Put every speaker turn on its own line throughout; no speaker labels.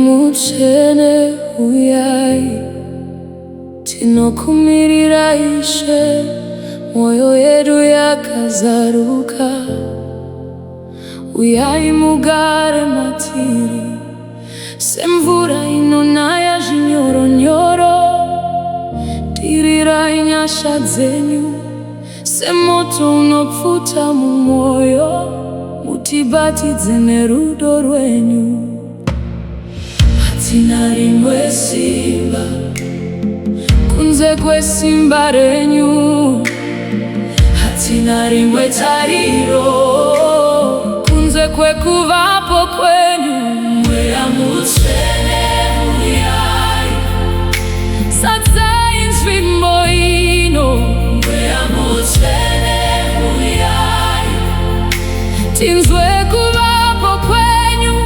Mutsvene Huyai, tinokumirira Ishe, mwoyo yedu yakazaruka. Uyai mugare matiri, semvura inonaya zvinyoronyoro. Tirirai nyasha dzenyu, semoto unopfuta mumwoyo. Mutibatidze nerudo rwenyu. Hatina rimwe simba kunze kwesimba renyu, hatina rimwe tariro kunze kwekuvapo kwenyu. Mweya Mutsvene Huyai, sadzai nzvimbo ino. Mweya Mutsvene Huyai, tinzwe kuvapo kwenyu,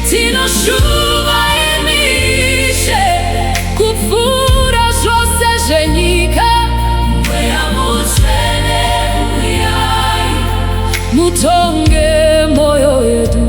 tinoshuva imishe kupfuura zvose zvenyika. Mweya Mutsvene Huyai, mutonge moyo yedu.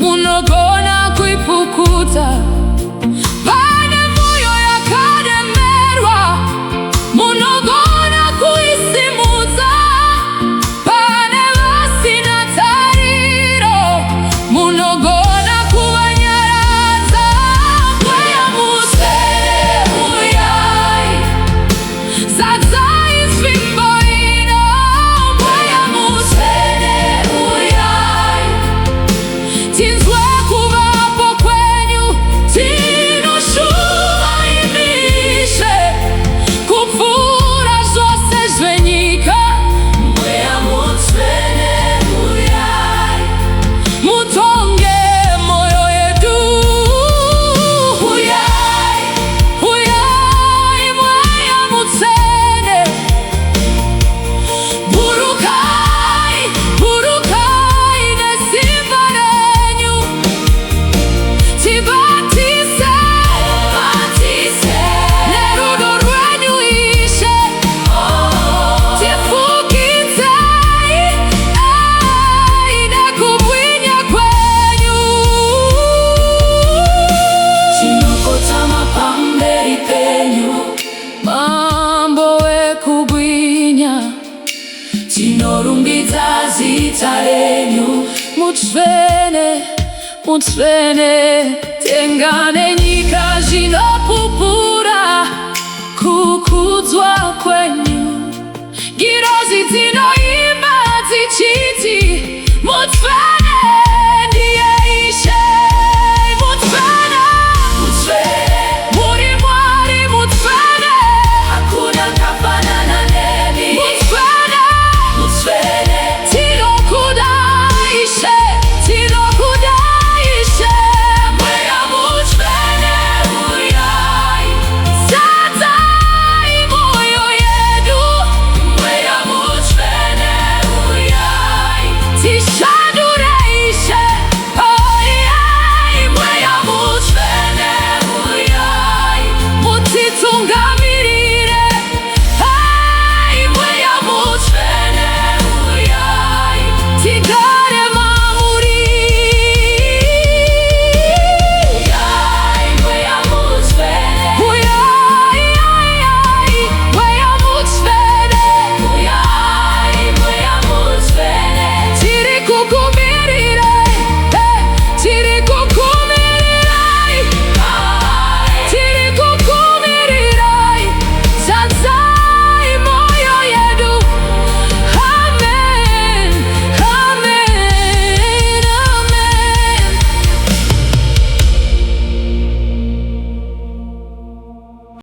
Munogona kuipukuta, pane moyo yakaremerwa. Munogona kuisimudza, pane vasina tariro. Munogona kuvanyaradza. Mweya Mutsvene Huyai, sadzai nzvimbo ino. Mweya Mutsvene Huyai, tinzwe kuvapo kwenyu, tinoshuva imishe kupfuura zvose zvenyika. Mweya Mutsvene Huyai, mutonge moyo yedu. Huyai, huyai, Mweya Mutsvene, burukai, burukai nesimba renyu. Tibatise, batise nerudo rwenyu Ishe. Tifukitsei nekubwinya kwenyu. Tinokotama pamberi penyu, Mambo wekubwinya. Tinorumbidza zita renyu. Mutsvene, Mutsvene, tengane